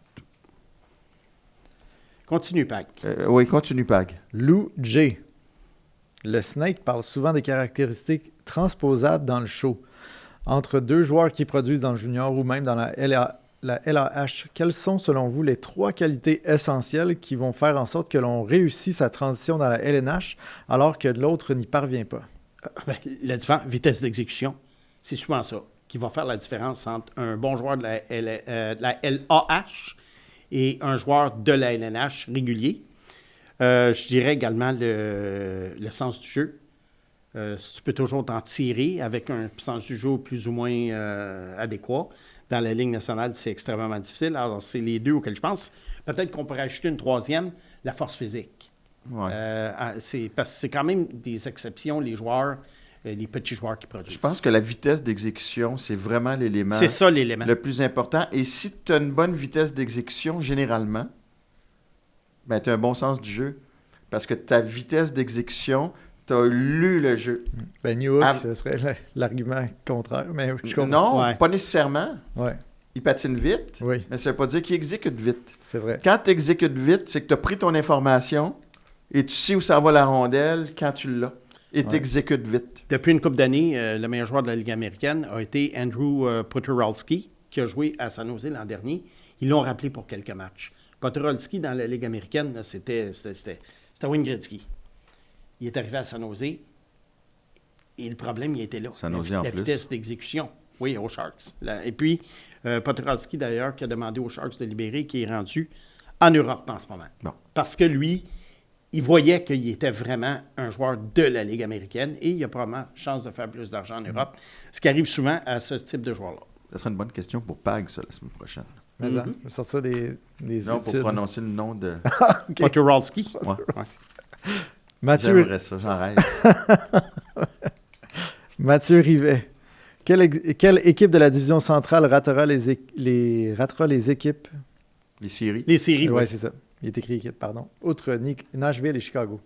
Continue, Pac. Oui, continue, Pag. Lou J. Le Snake parle souvent des caractéristiques transposables dans le show. Entre deux joueurs qui produisent dans le junior ou même dans la LAH, quelles sont selon vous les 3 qualités essentielles qui vont faire en sorte que l'on réussit sa transition dans la LNH alors que l'autre n'y parvient pas? Ben, la vitesse d'exécution, c'est souvent ça qui va faire la différence entre un bon joueur de la LAH et un joueur de la LNH régulier. Je dirais également le sens du jeu. Si tu peux toujours t'en tirer avec un sens du jeu plus ou moins adéquat. Dans la Ligue nationale, c'est extrêmement difficile. Alors, c'est les deux auxquels je pense. Peut-être qu'on pourrait ajouter une troisième, la force physique. Ouais. Parce que c'est quand même des exceptions, les joueurs, les petits joueurs qui produisent. Je pense que la vitesse d'exécution, c'est vraiment l'élément c'est ça l'élément. le plus important. Et si tu as une bonne vitesse d'exécution, généralement, ben, tu as un bon sens du jeu. Parce que ta vitesse d'exécution, tu as lu le jeu. Ben, New Hook, ce serait l'argument contraire, mais je comprends. Non, Ouais. pas nécessairement. Ouais, Il patine vite, oui, mais ça ne veut pas dire qu'il exécute vite. c'est vrai. Quand tu exécutes vite, c'est que tu as pris ton information et tu sais où ça va la rondelle quand tu l'as. Et tu exécutes vite. Depuis une couple d'années, le meilleur joueur de la Ligue américaine a été Andrew Poturalski, qui a joué à San Jose l'an dernier. Ils l'ont rappelé pour quelques matchs. Poturalski, dans la Ligue américaine, là, c'était Wayne Gretzky. Il est arrivé à San Jose et le problème, il était là. San Jose en la plus. vitesse d'exécution. Oui, aux Sharks. Et puis, Poturalski, d'ailleurs, qui a demandé aux Sharks de libérer, qui est rendu en Europe en ce moment. Bon. Parce que lui, il voyait qu'il était vraiment un joueur de la Ligue américaine et il a probablement chance de faire plus d'argent en Europe, ce qui arrive souvent à ce type de joueur-là. Ça sera une bonne question pour Pag, ça, la semaine prochaine. Mais je vais sortir des Non, pour études. prononcer le nom de... Ok. Poturalski. Ouais. Mathieu, J'aimerais ça, j'en rêve. Mathieu Rivet. Quelle équipe de la division centrale ratera les équipes? Les séries. Les séries, Oui, oui. c'est ça. Il est écrit équipe, pardon. Outre Nashville et Chicago.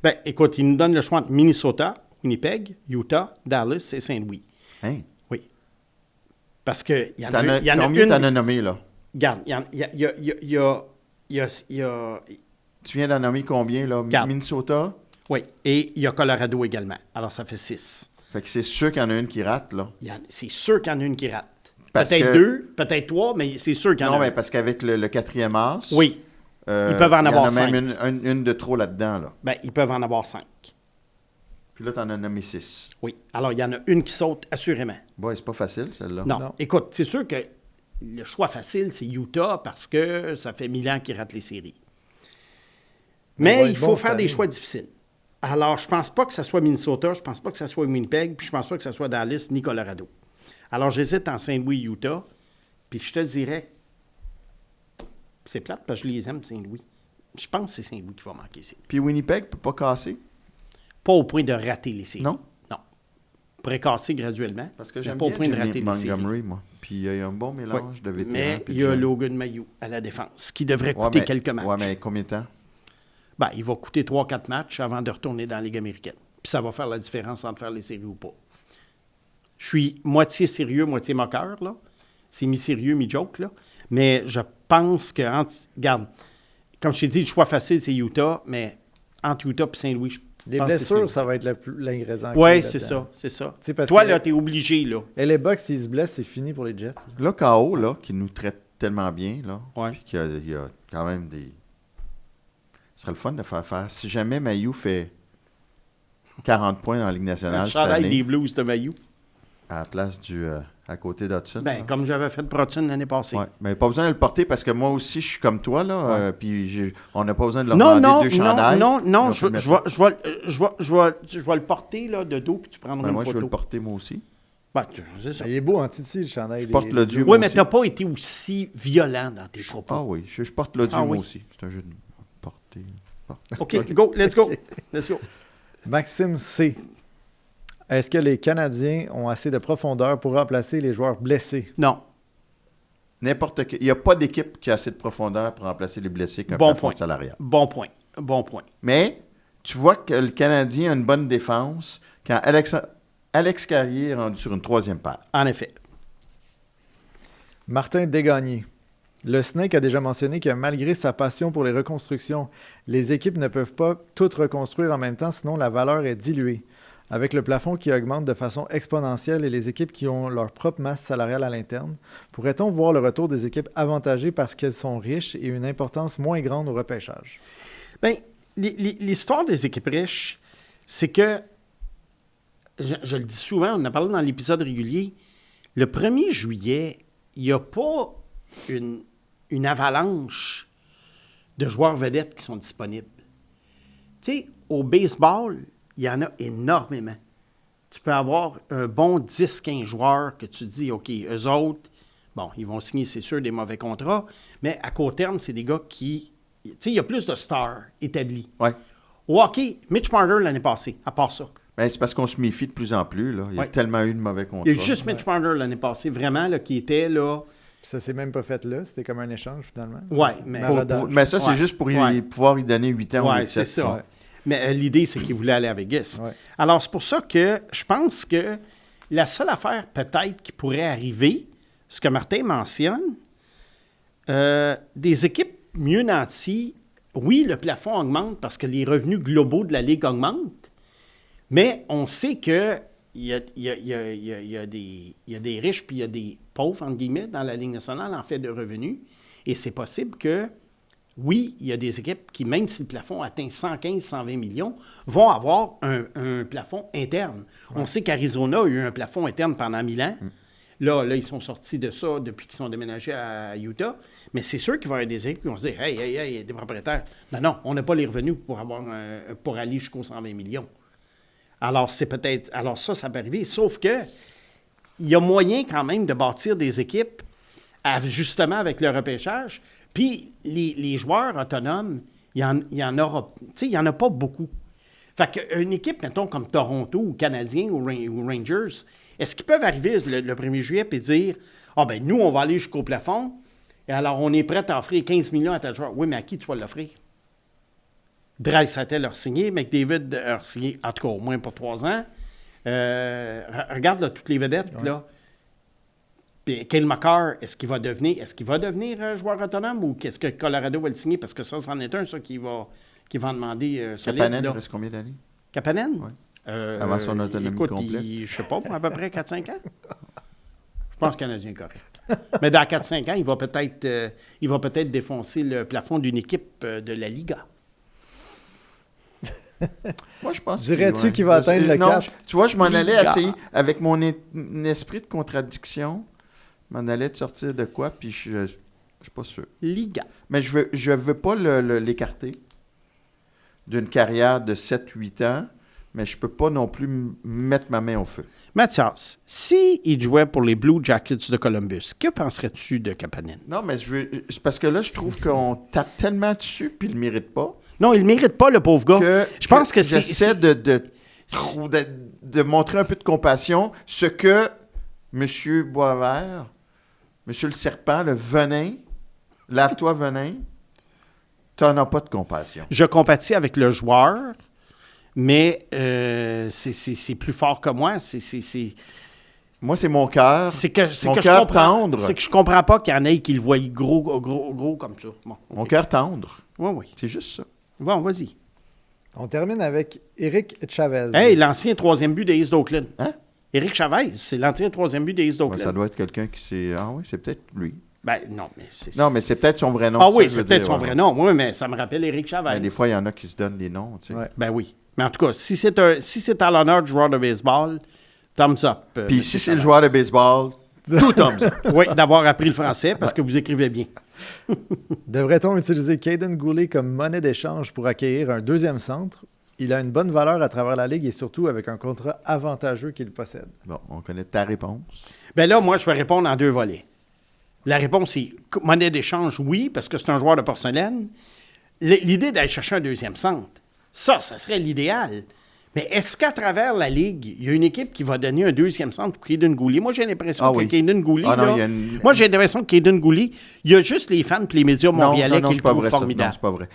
Ben, écoute, il nous donne le choix entre Minnesota, Winnipeg, Utah, Dallas et Saint-Louis. Hein? Oui. Parce qu'il y en T'en a, as- il y en a combien une... t'en as nommé, là? Regarde, il y a... Tu viens d'en nommer combien, là? Quatre. Minnesota? Oui, et il y a Colorado également. Alors, ça fait 6. Fait que c'est sûr qu'il y en a une qui rate, là. C'est sûr qu'il y en a une qui rate. Parce Peut-être que- 2, peut-être 3, mais c'est sûr qu'il y en Non, a mais une. parce qu'avec le quatrième as... Oui, ils peuvent en avoir Il y en a cinq. même une de trop là-dedans, là. ben, ils peuvent en avoir 5. Puis là, t'en as nommé 6. Oui. Alors, il y en a une qui saute, assurément. Bon, c'est pas facile, celle-là. Non. Non. Écoute, c'est sûr que le choix facile, c'est Utah parce que ça fait 1000 ans qu'ils ratent les séries. Mais Ouais, il faut bon, faire cette des année. choix difficiles. Alors, je pense pas que ce soit Minnesota, je pense pas que ce soit Winnipeg, puis je pense pas que ce soit Dallas ni Colorado. Alors, j'hésite en Saint-Louis et Utah, puis je te dirais, c'est plate parce que je les aime, Saint-Louis. Je pense que c'est Saint-Louis qui va manquer ici. Puis Winnipeg peut pas casser? Pas au point de rater les séries. Non? Non. Pourrait casser graduellement, Parce que mais j'aime pas au bien point de Jimmy rater les séries. Montgomery, moi. Puis il y a un bon mélange de vétérans. Mais puis il de y a jeunes. Logan Mailloux à la défense, qui devrait Ouais, coûter mais- quelques matchs. Ouais, mais combien de temps? Ben, il va coûter 3-4 matchs avant de retourner dans la Ligue américaine. Puis ça va faire la différence entre faire les séries ou pas. Je suis moitié sérieux, moitié moqueur, là. C'est mi-sérieux, mi-joke, là. Mais je pense que... Regarde, comme je t'ai dit, le choix facile, c'est Utah, mais entre Utah et Saint-Louis, je Les pense que c'est blessures, Saint-Louis. ça va être l'ingrédient. Oui, clé c'est là-dedans. ça, c'est ça. C'est parce Toi, que- là, t'es obligé, là. Et les Bucks, s'ils se blessent, c'est fini pour les Jets. Là, K.O., là, qui nous traite tellement bien, là, Ouais. puis qu'il y a quand même des... Ce serait le fun de faire. Si jamais Mailloux fait 40 points dans la Ligue Un nationale cette chandail des année, Blues de Mailloux. à la place à côté d'Hudson. Ben, là. comme j'avais fait pour Hudson l'année passée. Ouais. Mais pas besoin de le porter parce que moi aussi, je suis comme toi, là. Puis on n'a pas besoin de leur Non, demander non, deux non, chandails. non, non, On je peut le vais mettre- le porter là, de dos, puis tu prendras Ben, une moi, je photo. vais le porter, moi aussi. Ben, c'est ça. Il est beau en Titi, le chandail. Je porte le Dieu. Oui, moi mais aussi. tu n'as pas été aussi violent dans tes propos. Ah oui, je porte l'audio, Ah moi oui. aussi. C'est un jeu de porter. OK, go, let's go. Let's go. Maxime C. Est-ce que les Canadiens ont assez de profondeur pour remplacer les joueurs blessés? Non. N'importe quel. Il n'y a pas d'équipe qui a assez de profondeur pour remplacer les blessés qu'un Bon plafond point. salarial. Bon point. Bon point. Mais tu vois que le Canadien a une bonne défense quand Alex Carrier est rendu sur une troisième paire. En effet. Martin Desgagnés. Le Snake a déjà mentionné que malgré sa passion pour les reconstructions, les équipes ne peuvent pas toutes reconstruire en même temps, sinon la valeur est diluée. Avec le plafond qui augmente de façon exponentielle et les équipes qui ont leur propre masse salariale à l'interne, pourrait-on voir le retour des équipes avantagées parce qu'elles sont riches et une importance moins grande au repêchage? Bien, l'histoire des équipes riches, c'est que, je le dis souvent, on en a parlé dans l'épisode régulier, le 1er juillet, il n'y a pas une avalanche de joueurs vedettes qui sont disponibles. Tu sais, au baseball, il y en a énormément. Tu peux avoir un bon 10-15 joueurs que tu dis, OK, eux autres, bon, ils vont signer, c'est sûr, des mauvais contrats, mais à court terme, c'est des gars qui... Tu sais, il y a plus de stars établis. Ouais. Au hockey, Mitch Marner l'année passée, à part ça. Ben, c'est parce qu'on se méfie de plus en plus. Là. Il y a Ouais. tellement eu de mauvais contrats. Il y a juste Mitch Marner l'année passée, vraiment, là, qui était là... Ça s'est même pas fait là, c'était comme un échange finalement. Ouais, mais... Mais ça, c'est Ouais. juste pour Ouais. pouvoir y donner 8 ans. Oui, ou c'est 7. ça. Ouais. Mais l'idée, c'est qu'il voulait aller à Vegas. Ouais. Alors, c'est pour ça que je pense que la seule affaire peut-être qui pourrait arriver, ce que Martin mentionne, des équipes mieux nanties, oui, le plafond augmente parce que les revenus globaux de la Ligue augmentent, mais on sait que il y a des riches puis il y a des pauvres, entre guillemets, dans la Ligue nationale en fait de revenus. Et c'est possible que, oui, il y a des équipes qui, même si le plafond atteint 115, 120 millions, vont avoir un plafond interne. Ouais. On sait qu'Arizona a eu un plafond interne pendant 1000 ans. Là, ils sont sortis de ça depuis qu'ils sont déménagés à Utah. Mais c'est sûr qu'il va y avoir des équipes qui vont se dire « Hey, des propriétaires. » Non, on n'a pas les revenus pour aller jusqu'aux 120 millions. Alors, c'est peut-être... Alors ça peut arriver. Sauf que il y a moyen quand même de bâtir des équipes justement avec le repêchage. Puis les joueurs autonomes, il y en aura... Tu sais, il n'y en a pas beaucoup. Fait qu'une équipe, mettons, comme Toronto ou Canadiens ou Rangers, est-ce qu'ils peuvent arriver le 1er juillet et dire « Ah, ben nous, on va aller jusqu'au plafond, et alors on est prêt à offrir 15 millions à tel joueur. » Oui, mais à qui tu vas l'offrir? Draisaitl leur signé, McDavid leur signé, en tout cas au moins pour 3 ans. Regarde là, toutes les vedettes, ouais. Là. Puis Cale Makar, est-ce qu'il va devenir joueur autonome ou est-ce que Colorado va le signer? Parce que ça, c'en est un, ça, qui va en demander solide. Kapanen, il reste combien d'années? Kapanen? Oui. Avant son autonomie complète. Je ne sais pas, à peu près 4-5 ans. Je pense que le Canadien est correct. Mais dans 4-5 ans, il va peut-être défoncer le plafond d'une équipe de la Liga. Moi, je pense. Dirais-tu qu'il va atteindre le 4? Tu vois, je m'en allais essayer, avec mon esprit de contradiction, je m'en allais de sortir de quoi, puis je ne suis pas sûr. Liga. Mais je veux pas l'écarter d'une carrière de 7-8 ans, mais je peux pas non plus mettre ma main au feu. Mathias, s'il jouait pour les Blue Jackets de Columbus, que penserais-tu de Kapanen? Non, mais c'est parce que là, je trouve qu'on tape tellement dessus, puis il le mérite pas. Non, il ne mérite pas, le pauvre gars. Je pense que j'essaie de montrer un peu de compassion. Ce que M. Boisvert, M. le Serpent, le venin, lave-toi venin, tu n'en as pas de compassion. Je compatis avec le joueur, mais c'est plus fort que moi. Moi, c'est mon cœur. Mon cœur tendre. C'est que je comprends pas qu'il y en ait qui le voient gros comme ça. Bon, okay. Mon cœur tendre. Oui. C'est juste ça. Bon, vas-y. On termine avec Éric Chavez. Hey, l'ancien 3e but des Aces d'Oakland. Hein? Éric Chavez, c'est l'ancien 3e but des Aces d'Oakland. Ça doit être quelqu'un qui s'est... Ah oui, c'est peut-être lui. Ben non, mais c'est... Non, mais c'est peut-être son vrai nom. Ah oui, c'est peut-être son vrai nom. Oui, mais ça me rappelle Éric Chavez. Ben, des fois, il y en a qui se donnent des noms, tu sais. Ouais. Ben oui. Mais en tout cas, si c'est à l'honneur du joueur de baseball, thumbs up. Puis si c'est le joueur de baseball, tout thumbs up. Oui, d'avoir appris le français parce que vous écrivez bien. Devrait-on utiliser Caden Goulet comme monnaie d'échange pour acquérir un deuxième centre? Il a une bonne valeur à travers la Ligue et surtout avec un contrat avantageux qu'il possède. Bon, on connaît ta réponse. Bien là, moi, je vais répondre en 2 volets. La réponse est monnaie d'échange, oui, parce que c'est un joueur de porcelaine. L'idée d'aller chercher un deuxième centre, ça serait l'idéal. Mais est-ce qu'à travers la Ligue, il y a une équipe qui va donner un deuxième centre pour Caden Goulet? Moi, j'ai l'impression que Caden Goulet... Moi, j'ai l'impression que Caden Goulet, il y a juste les fans et les médias montréalais qui le trouvent formidable. Non, c'est pas vrai.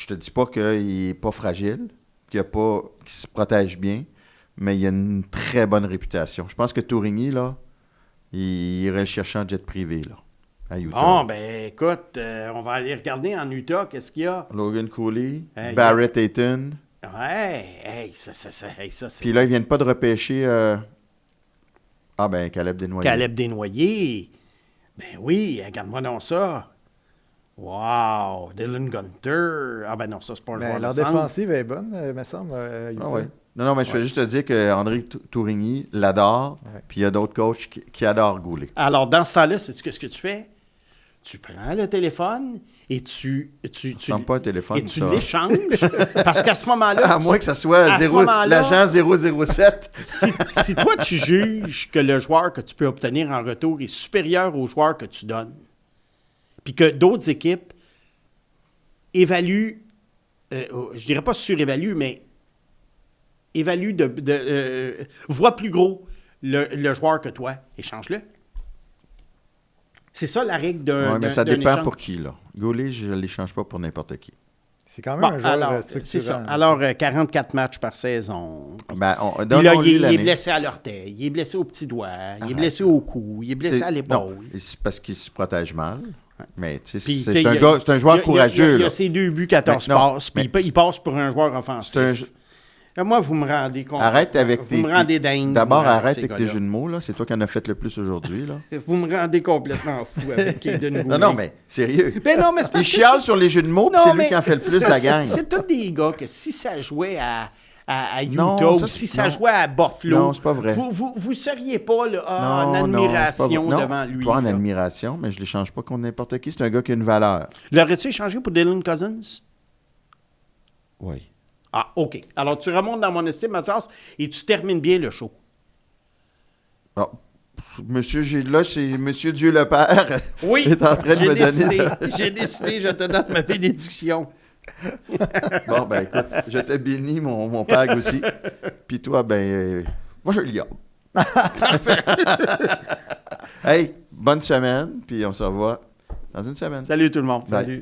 je te dis pas qu'il n'est pas fragile, qu'il se protège bien, mais il a une très bonne réputation. Je pense que Tourigny, là, il irait le chercher en jet privé, là, à Utah. Bon, ben écoute, on va aller regarder en Utah, qu'est-ce qu'il y a? Logan Cooley, Barrett Hayton. Ouais, hey, ça c'est... Puis là, ils viennent pas de repêcher... Caleb Desnoyers. Caleb Desnoyers. Ben oui, regarde-moi donc ça. Wow, Dylan Gunter. Ah ben non, ça c'est pas un joueur Leur de centre. défensive est bonne, me semble. Utah. Ah ouais. Non, mais je vais juste te dire qu'André Tourigny l'adore, puis il y a d'autres coachs qui adorent Goulet. Alors, dans ce temps-là, sais-tu qu'est-ce que tu fais? Tu prends le téléphone et tu pas un téléphone, et tu ça. l'échanges. Parce qu'à ce moment-là... À moins que ça soit à ce moment-là, l'agent 007. si toi, tu juges que le joueur que tu peux obtenir en retour est supérieur au joueur que tu donnes, puis que d'autres équipes évaluent, je dirais pas surévaluent, mais évaluent voient plus gros le joueur que toi, échange-le. C'est ça la règle d'un Oui, mais ça d'un dépend échange. pour qui, là. Goulet, je ne l'échange pas pour n'importe qui. C'est quand même Bon, un joueur alors, structurant. c'est ça. Alors, 44 matchs par saison. Ben, Puis là, donnons-lui il est l'année. blessé à l'orteil, il est blessé au petit doigt, il est blessé au cou, il est blessé à l'épaule. Non, c'est parce qu'il se protège mal. Mais tu sais, Puis, c'est tu sais, un joueur il y a- courageux. Il y là. a ses 2 buts, 14 Mais non, passes, puis mais- il passe pour un joueur offensif. C'est Moi, vous me rendez compte. Arrête avec vous me rendez dingue. D'abord, moi, arrête ces avec tes gars-là. jeux de mots. Là. C'est toi qui en as fait le plus aujourd'hui. Là. Vous me rendez complètement fou avec Caden Goulet. Non, mais sérieux. Ben non, mais c'est Il parce que chiale sur les jeux de mots, puis Non, c'est lui mais qui en fait le c'est plus de parce la que gang. C'est tous des gars que si ça jouait à Utah Non, ou ça, si c'est- ça non. jouait à Buffalo, Non, c'est pas vrai. Vous seriez pas là, en Non, c'est admiration pas vrai. devant Non, lui. pas en là. admiration, mais je ne l'échange pas contre n'importe qui. C'est un gars qui a une valeur. L'aurais-tu échangé pour Dylan Cousins? Oui. Ah, OK. Alors, tu remontes dans mon estime, Mathias, et tu termines bien le show. Bon. Monsieur, là, c'est Monsieur Dieu le Père. Oui, est en train de me décidé, donner. j'ai décidé, je te donne ma bénédiction. Bon, ben écoute, je te bénis, mon père aussi. Puis toi, moi, je le garde. Hey, bonne semaine, puis on se revoit dans une semaine. Salut tout le monde. Bye. Salut.